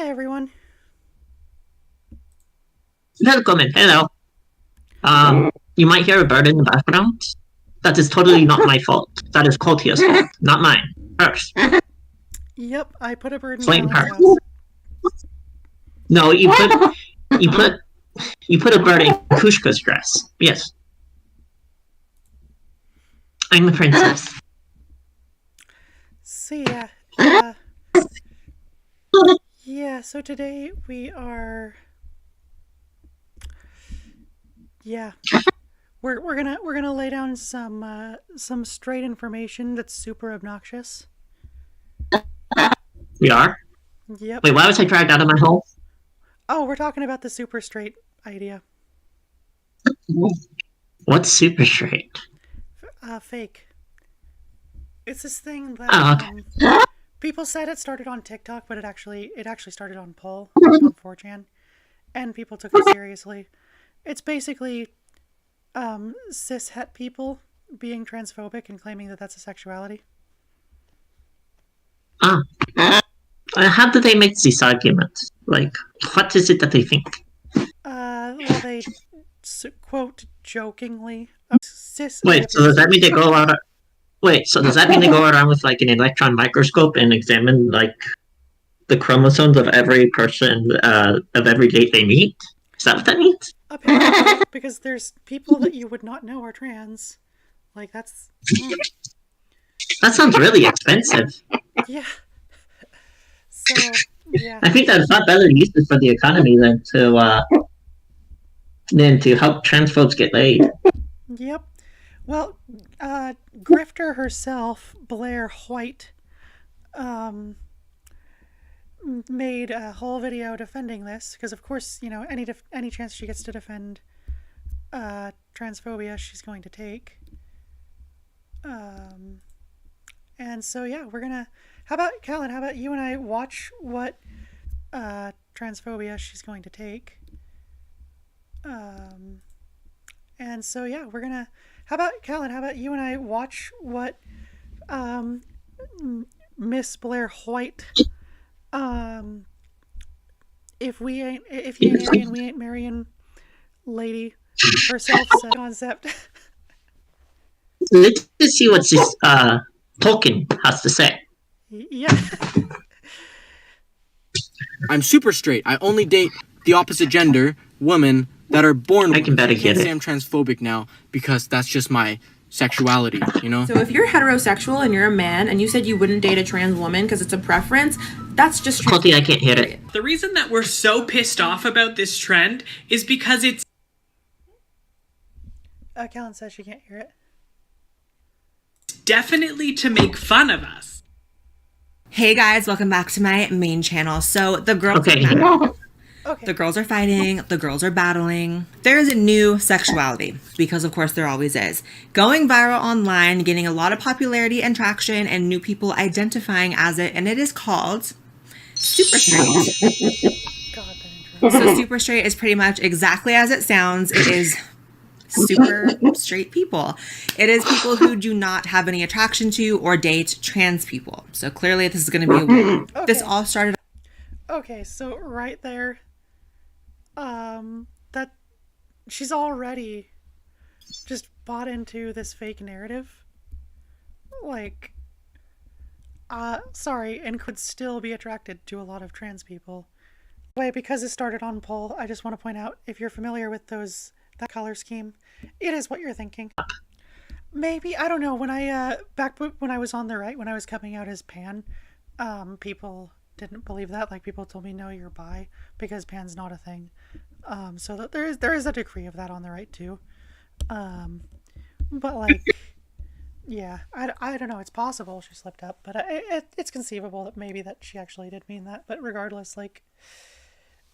Hi, everyone. Welcome and hello. You might hear a bird in the background. That is totally not my fault. That is Katia's fault, not mine. Hers. Yep, I put a bird in Blame Calon's her. house. No, you put you put a bird in Kushka's dress. Yes. I'm a princess. So yeah. So today we are, yeah, we're gonna lay down some straight information that's super obnoxious. We are? Yep. Wait, why was I dragged out of my hole? Oh, we're talking about the super straight idea. What's super straight? Fake. It's this thing Oh, that okay. people said it started on TikTok, but it actually started on Poll, like on 4chan, and people took it seriously. It's basically cis het people being transphobic and claiming that that's a sexuality. Ah. How do they make these arguments? Like, what is it that they think? Well, they quote jokingly, cis Wait, so does het. that mean they go out? Wait, so does that mean they go around with like an electron microscope and examine like the chromosomes of every person of every date they meet? Is that what that means? Apparently, because there's people that you would not know are trans. Like that's That sounds really expensive. yeah. So yeah. I think there's not better uses for the economy than to help trans folks get laid. Yep. Well, Grifter herself, Blaire White, um, made a whole video defending this because, of course, any chance she gets to defend transphobia, she's going to take. And so yeah, we're gonna. How about Calon? How about you and I watch what transphobia she's going to take? And so yeah, we're gonna. How about Calon? How about you and I watch what Miss Blaire White, um, if you ain't Aryan, we ain't marrying lady herself said concept. Let's see what this Tolkien has to say. Yeah. I'm super straight. I only date the opposite gender, women, that are born I can better women. I get can't say it. I'm transphobic now because that's just my sexuality, you know? So if you're heterosexual and you're a man and you said you wouldn't date a trans woman because it's a preference, that's just Katia, I can't hear it. The reason that we're so pissed off about this trend is because it's Calon says she can't hear it. definitely to make fun of us. Hey guys, welcome back to my main channel. So the girls Okay. the girls are fighting, the girls are battling. There is a new sexuality, because of course there always is. Going viral online, getting a lot of popularity and traction, and new people identifying as it, and it is called super straight. God, that intro. So super straight is pretty much exactly as it sounds. It is super straight people. It is people who do not have any attraction to or date trans people. So clearly this is going to be a win. Okay. This all started. Okay, so right there, that she's already just bought into this fake narrative. Like, sorry, and could still be attracted to a lot of trans people. Wait, because it started on Poll, I just want to point out, if you're familiar with that color scheme, it is what you're thinking. Maybe, I don't know, when I, back when I was on the right, when I was coming out as pan, people didn't believe that. Like, people told me, no, you're bi, because pan's not a thing. So that there is a degree of that on the right too. But like, yeah, I don't know. It's possible she slipped up, but it's conceivable that maybe that she actually did mean that. But regardless, like,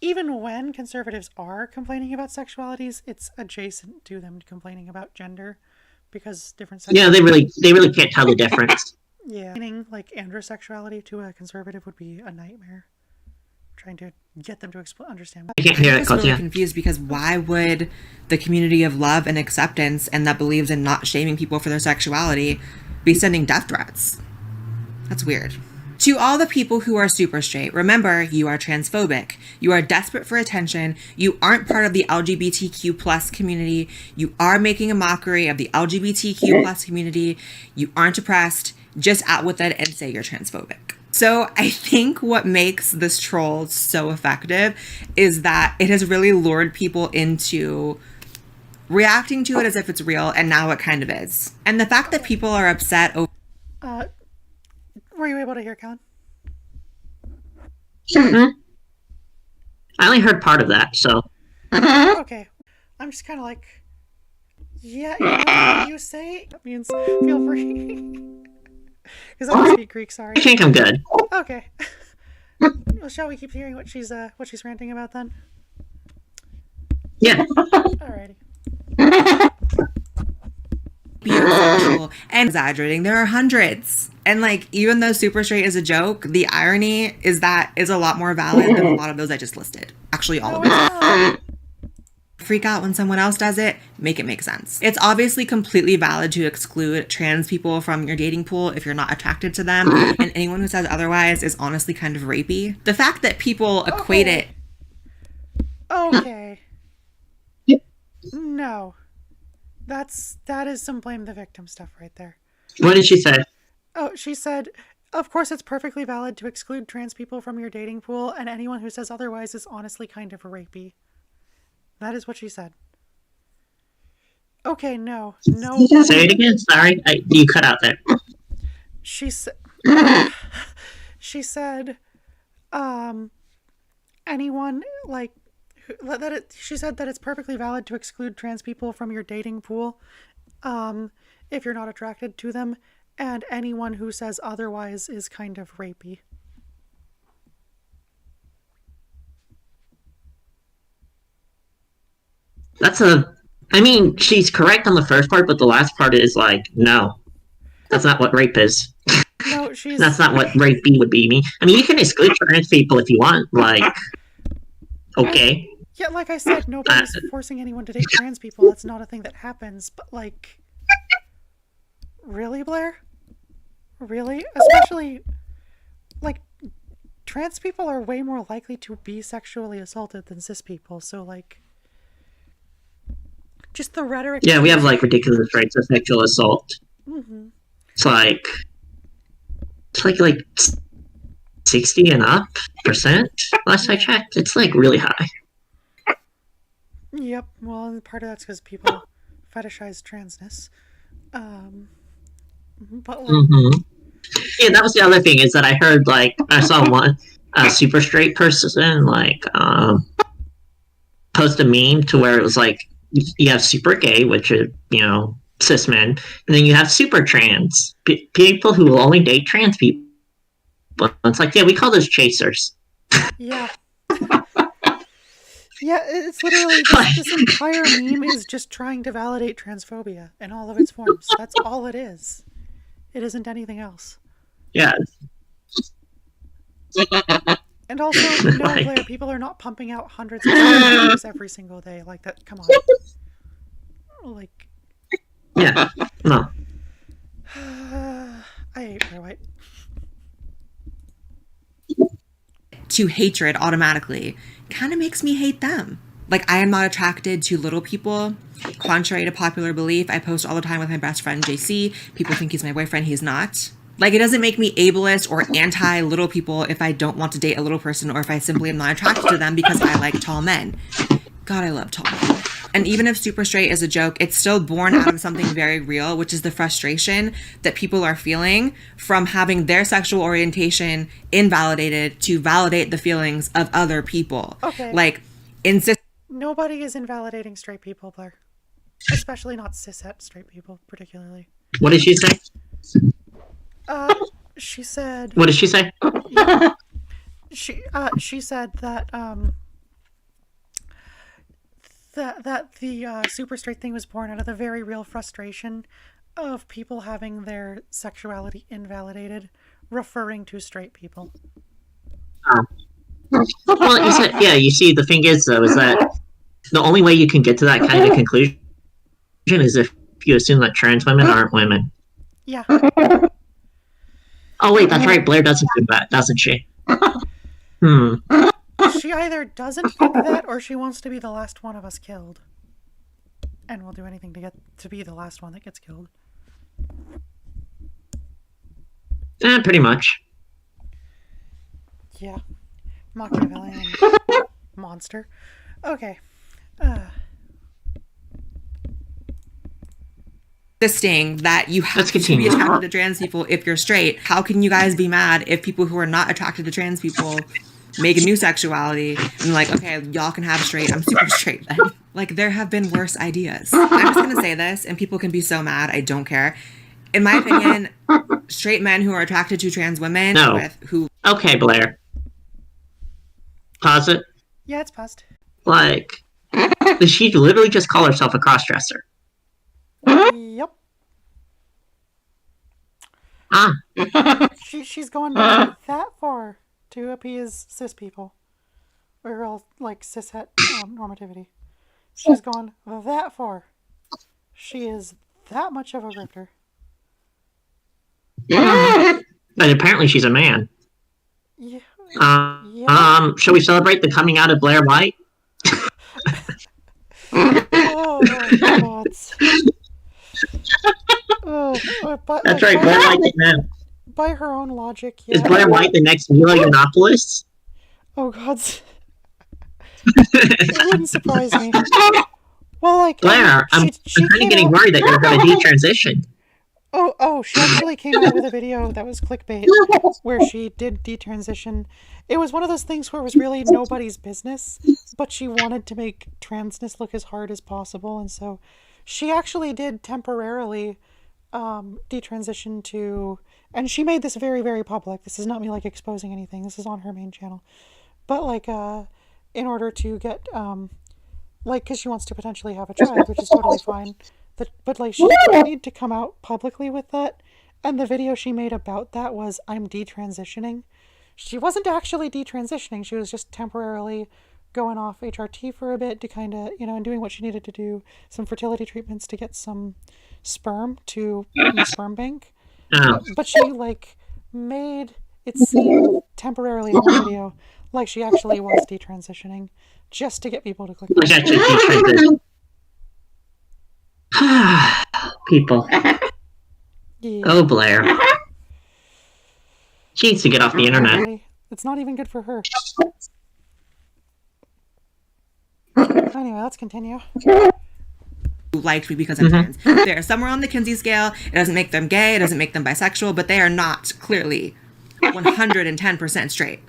even when conservatives are complaining about sexualities, it's adjacent to them complaining about gender, because different. Yeah, they really can't tell the difference. Yeah, meaning like androsexuality to a conservative would be a nightmare. Trying to get them to understand. I can't hear I'm it, just really Katia. confused, because why would the community of love and acceptance and that believes in not shaming people for their sexuality be sending death threats? That's weird. To all the people who are super straight, remember, you are transphobic. You are desperate for attention. You aren't part of the LGBTQ plus community. You are making a mockery of the LGBTQ plus community. You aren't oppressed. Just out with it and say you're transphobic. So I think what makes this troll so effective is that it has really lured people into reacting to it as if it's real, and now it kind of is. And the fact that people are upset over... Were you able to hear, Calon? I only heard part of that, so. Okay. I'm just kind of like, yeah, what you say? That means feel free. Because I don't speak Greek, sorry. I think I'm good. Okay. Well, shall we keep hearing what she's ranting about then? Yeah. Alrighty. Beautiful and exaggerating. There are hundreds. And like, even though super straight is a joke, the irony is that is a lot more valid than a lot of those I just listed. Actually, all of them. Freak out when someone else does it, make it make sense. It's obviously completely valid to exclude trans people from your dating pool if you're not attracted to them, and anyone who says otherwise is honestly kind of rapey. The fact that people equate it... Okay. No. That is some blame the victim stuff right there. What did she say? Oh, she said, of course it's perfectly valid to exclude trans people from your dating pool, and anyone who says otherwise is honestly kind of rapey. That is what she said. Okay, no. Say it again, sorry. You cut out there. She said, anyone, like, she said that it's perfectly valid to exclude trans people from your dating pool, if you're not attracted to them, and anyone who says otherwise is kind of rapey. I mean, she's correct on the first part, but the last part is like, no. That's not what rape is. No, That's not what rape would be. I mean, you can exclude trans people if you want, like, okay. Yeah, like I said, nobody's forcing anyone to date trans people. That's not a thing that happens, but like... Really, Blaire? Really? Especially, like, trans people are way more likely to be sexually assaulted than cis people, so like... Just the rhetoric... Yeah, we have, like, ridiculous rates of sexual assault. Mm-hmm. It's like 60 and up %, last I checked. It's, like, really high. Yep, well, and part of that's because people fetishize transness. But like... Yeah, that was the other thing, is that I heard, like, I saw one super straight person, like, post a meme to where it was like, you have super gay, which is, cis men, and then you have super trans, people who will only date trans people. It's like, yeah, we call those chasers. Yeah. Yeah, it's literally, this entire meme is just trying to validate transphobia in all of its forms. That's all it is. It isn't anything else. Yeah. And also, no, Blaire, people are not pumping out hundreds of videos every single day. Like that, come on. Like... Yeah, no. I hate Blaire White. To hatred automatically kind of makes me hate them. Like, I am not attracted to little people. Contrary to popular belief, I post all the time with my best friend JC. People think he's my boyfriend. He's not. Like, it doesn't make me ableist or anti-little people if I don't want to date a little person, or if I simply am not attracted to them because I like tall men. God, I love tall men. And even if super straight is a joke, it's still born out of something very real, which is the frustration that people are feeling from having their sexual orientation invalidated to validate the feelings of other people. Okay. Like, nobody is invalidating straight people, Blaire. Especially not cishet straight people, particularly. What did she say? She said... What did she say? Yeah, she said that, that the super straight thing was born out of the very real frustration of people having their sexuality invalidated, referring to straight people. Well, you said, yeah, you see, the thing is, though, is that the only way you can get to that kind of conclusion is if you assume that trans women aren't women. Yeah. Oh wait, that's right. Blaire doesn't do that, doesn't she? She either doesn't think that, or she wants to be the last one of us killed, and will do anything to get to be the last one that gets killed. Pretty much. Yeah, Machiavellian monster. Okay. Insisting that you have Let's to be continue. attracted to trans people if you're straight. How can you guys be mad if people who are not attracted to trans people make a new sexuality and like, okay, y'all can have straight, I'm super straight then. Like, there have been worse ideas. I'm just gonna say this, and people can be so mad, I don't care. In my opinion, straight men who are attracted to trans women Okay, Blaire. Pause it. Yeah, it's paused. Like, did she literally just call herself a crossdresser? Yep. Ah. She's going back that far to appease cis people. Or all, like, cishet normativity. She's gone that far. She is that much of a grifter. But apparently she's a man. Yeah. Shall we celebrate the coming out of Blaire White? Oh, God. That's right, Blaire White the man. By her own logic, yeah. Is Blaire White the next Mila Yiannopoulos? Oh, God. It wouldn't surprise me. Well, like... Blaire, I'm kind of getting worried that you're going to detransition. Oh, she actually came out with a video that was clickbait where she did detransition. It was one of those things where it was really nobody's business, but she wanted to make transness look as hard as possible, and so she actually did temporarily detransition to... And she made this very, very public. This is not me, like, exposing anything. This is on her main channel. But, like, in order to get, like, because she wants to potentially have a child, which is totally fine. But, like, she didn't need to come out publicly with that. And the video she made about that was, I'm detransitioning. She wasn't actually detransitioning. She was just temporarily going off HRT for a bit to kind of, and doing what she needed to do, some fertility treatments to get some sperm to the sperm bank. But she, like, made it seem temporarily in the video like she actually was detransitioning, just to get people to click. Like actually detransition. People. Yeah. Oh, Blaire. She needs to get off the internet. It's not even good for her. Anyway, let's continue. Liked me because I'm trans. They're somewhere on the Kinsey scale. It doesn't make them gay. It doesn't make them bisexual, but they are not clearly 110% straight.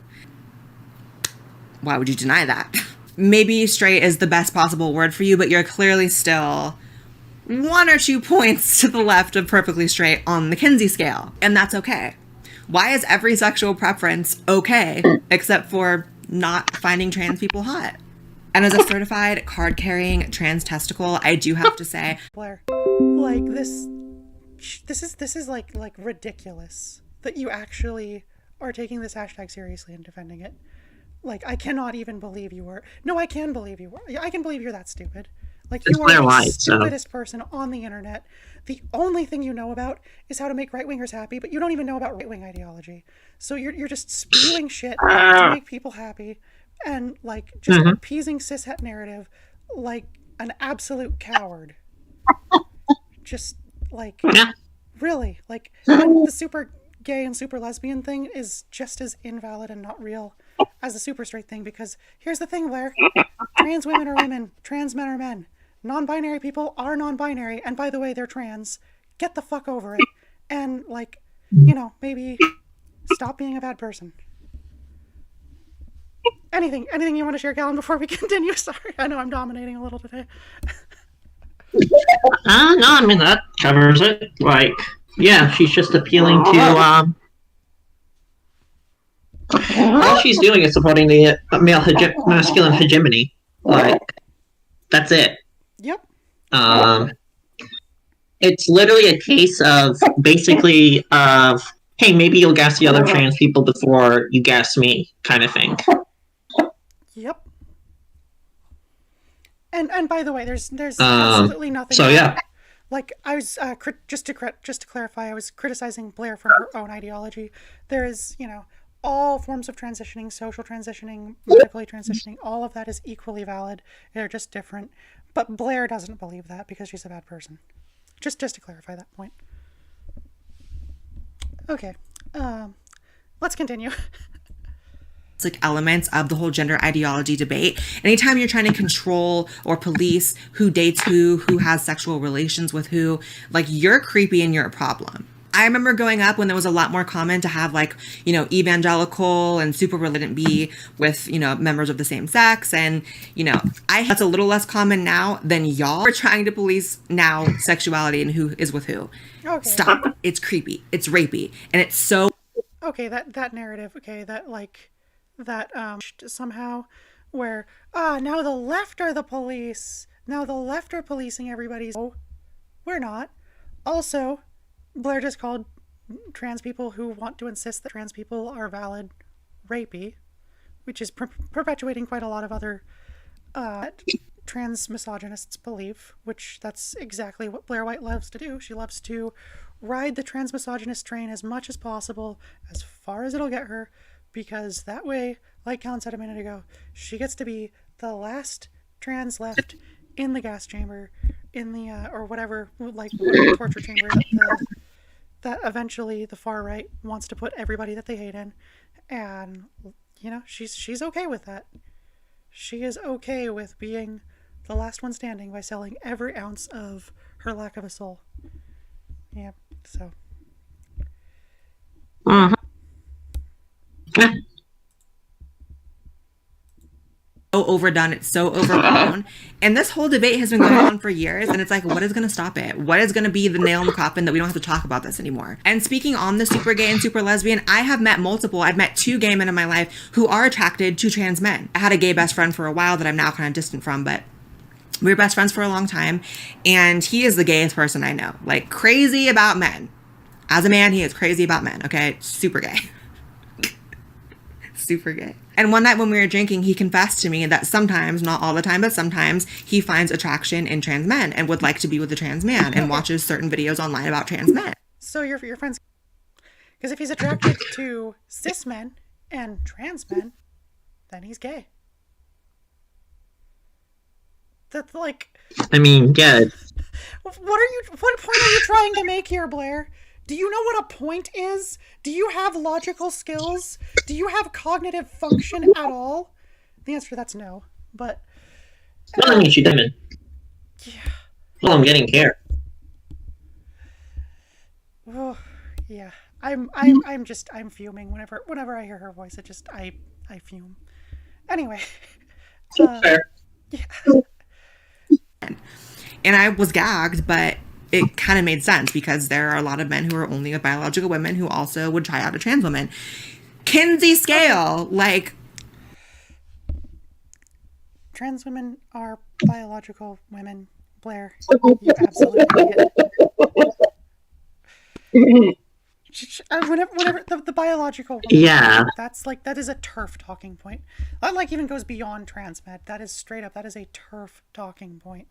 Why would you deny that? Maybe straight is the best possible word for you, but you're clearly still 1 or 2 points to the left of perfectly straight on the Kinsey scale. And that's okay. Why is every sexual preference okay, except for not finding trans people hot? And as a certified card-carrying trans testicle, I do have to say, Blaire, like, this is like ridiculous that you actually are taking this hashtag seriously and defending it. Like, I cannot even believe you were. No, I can believe you were. I can believe you're that stupid. Like, you are the stupidest person on the internet. The only thing you know about is how to make right-wingers happy, but you don't even know about right-wing ideology. So you're just spewing shit to make people happy and, like, just appeasing cishet narrative like an absolute coward. Just, like, really. Like, and the super gay and super lesbian thing is just as invalid and not real as the super straight thing, because here's the thing, Blaire. Trans women are women. Trans men are men. Non-binary people are non-binary, and by the way, they're trans. Get the fuck over it. And, like, maybe stop being a bad person. Anything you want to share, Calon, before we continue? Sorry, I know I'm dominating a little today. No, I mean, that covers it. Like, yeah, she's just appealing to, all she's doing is supporting the masculine hegemony. Like, that's it. Yep. It's literally a case of, basically, hey, maybe you'll gas the other trans people before you gas me, kind of thing. Yep. And by the way, there's absolutely nothing. So yeah. Like I was just to clarify, I was criticizing Blaire for her own ideology. There is, all forms of transitioning, social transitioning, medically transitioning, all of that is equally valid. They're just different. But Blaire doesn't believe that because she's a bad person. Just to clarify that point. Okay, let's continue. Like elements of the whole gender ideology debate. Anytime you're trying to control or police who dates who has sexual relations with who, like, you're creepy and you're a problem. I remember growing up when there was a lot more common to have, like, evangelical and super religious be with, members of the same sex. And, that's a little less common now than y'all are trying to police now sexuality and who is with who. Okay. Stop. It's creepy. It's rapey. And it's so... Okay, that narrative, okay, that somehow where now the left are the police, now the left are policing everybody's. Oh, we're not. Also, Blaire just called trans people who want to insist that trans people are valid rapey, which is perpetuating quite a lot of other trans misogynists believe, which that's exactly what Blaire White loves to do. She loves to ride the trans misogynist train as much as possible, as far as it'll get her, because that way, like Calon said a minute ago, she gets to be the last trans left in the gas chamber, in the, or whatever, like, torture chamber that eventually the far right wants to put everybody that they hate in. And, she's okay with that. She is okay with being the last one standing by selling every ounce of her lack of a soul. Yeah, so. So overdone, it's so overblown, and this whole debate has been going on for years, and it's like, what is going to stop it? What is going to be the nail in the coffin that we don't have to talk about this anymore? And speaking on the super gay and super lesbian, I've met 2 gay men in my life who are attracted to trans men. I had a gay best friend for a while that I'm now kind of distant from, but we were best friends for a long time, and he is the gayest person I know. Like, crazy about men. As a man, he is crazy about men, okay? Super gay. Super gay. And one night when we were drinking, he confessed to me that sometimes, not all the time, but sometimes he finds attraction in trans men and would like to be with a trans man and watches certain videos online about trans men. So your friends, because if he's attracted to cis men and trans men, then he's gay. That's like... I mean, yeah. What point are you trying to make here, Blaire? Do you know what a point is? Do you have logical skills? Do you have cognitive function at all? The answer to that's no, but... No, I mean, she didn't. Yeah. Well, I'm getting care. Oh, yeah. I'm fuming whenever I hear her voice. I fume. Anyway. Fair. Yeah. And I was gagged, but it kind of made sense because there are a lot of men who are only with biological women who also would try out a trans woman. Kinsey scale, like... Trans women are biological women, Blaire. You absolutely get it. Whenever the biological woman, Yeah. that is a turf talking point. That like even goes beyond trans med. That is straight up, that is a turf talking point.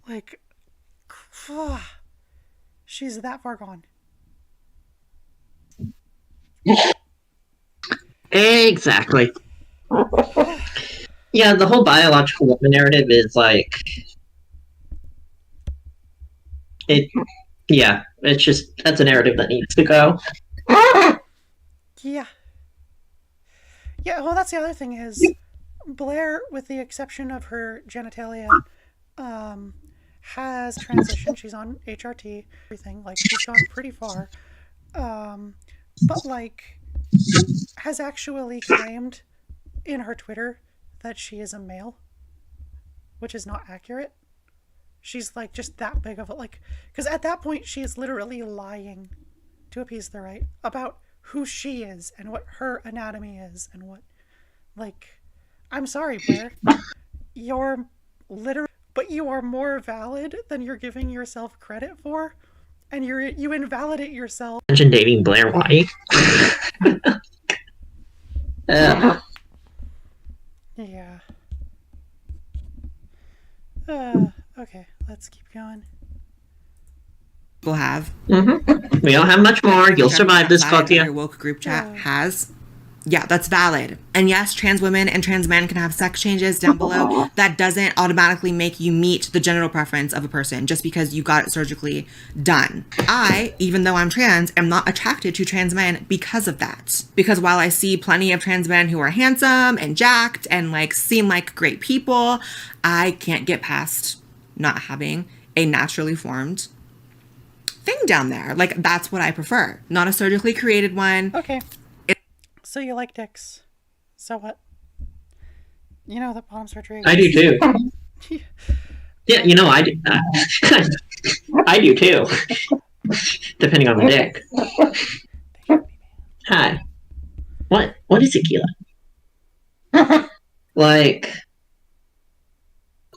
Like, she's that far gone. Exactly. Yeah, the whole biological woman narrative is like... Yeah, it's just, that's a narrative that needs to go. Yeah. Yeah, well, that's the other thing is, Blaire, with the exception of her genitalia, has transitioned. She's on HRT, everything. Like, she's gone pretty far. But, like, has actually claimed in her Twitter that she is a male, which is not accurate. She's, like, just that big of a, like... Because at that point, she is literally lying to appease the right about who she is and what her anatomy is and what... Like, I'm sorry, Blaire. You're literally... But you are more valid than you're giving yourself credit for. And you invalidate yourself. Imagine dating Blaire White. Yeah. Okay, let's keep going. People have. Mm-hmm. We don't have much more. You'll survive this, Katia. Every woke group chat has. Yeah, that's valid. And yes, trans women and trans men can have sex changes down below. That doesn't automatically make you meet the genital preference of a person just because you got it surgically done. I, even though I'm trans, am not attracted to trans men because of that. Because while I see plenty of trans men who are handsome and jacked and like seem like great people, I can't get past not having a naturally formed thing down there. Like, that's what I prefer. Not a surgically created one. Okay. So you like dicks. So what? You know that bottom surgery. I do too. Yeah, you know, I do. I do too. Depending on the dick. Hi. What is tequila? Like,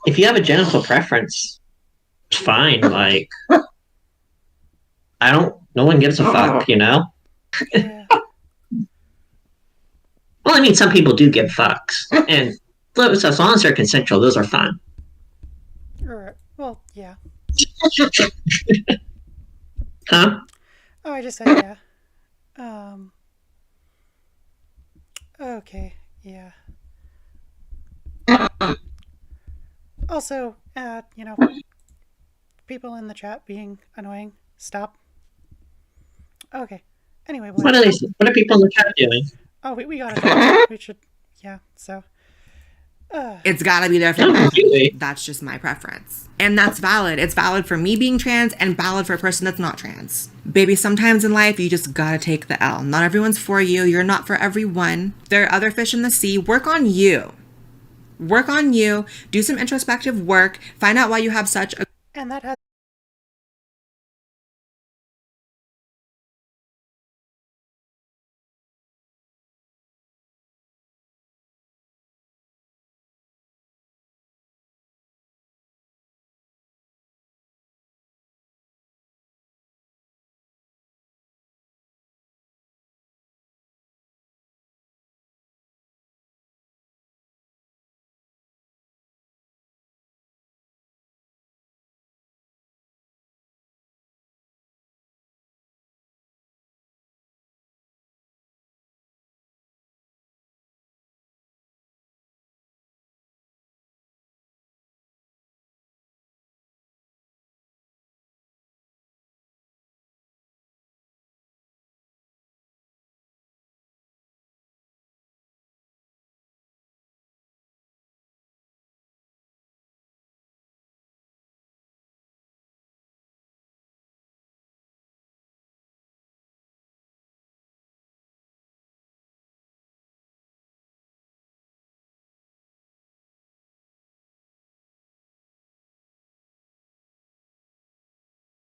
if you have a genital preference, it's fine. Like, no one gives a fuck, you know? Yeah. Well, I mean, some people do give fucks. And as long as they're consensual, those are fun. Well, yeah. Huh? Oh, I just said yeah. Okay, yeah. Also, you know, people in the chat being annoying. Stop. Okay. Anyway, What are people in the chat doing? Oh, we gotta. We should. Yeah. So. It's gotta be there for me. That's just my preference. And that's valid. It's valid for me being trans and valid for a person that's not trans. Baby, sometimes in life, you just gotta take the L. Not everyone's for you. You're not for everyone. There are other fish in the sea. Work on you. Work on you. Do some introspective work. Find out why you have such a... And that has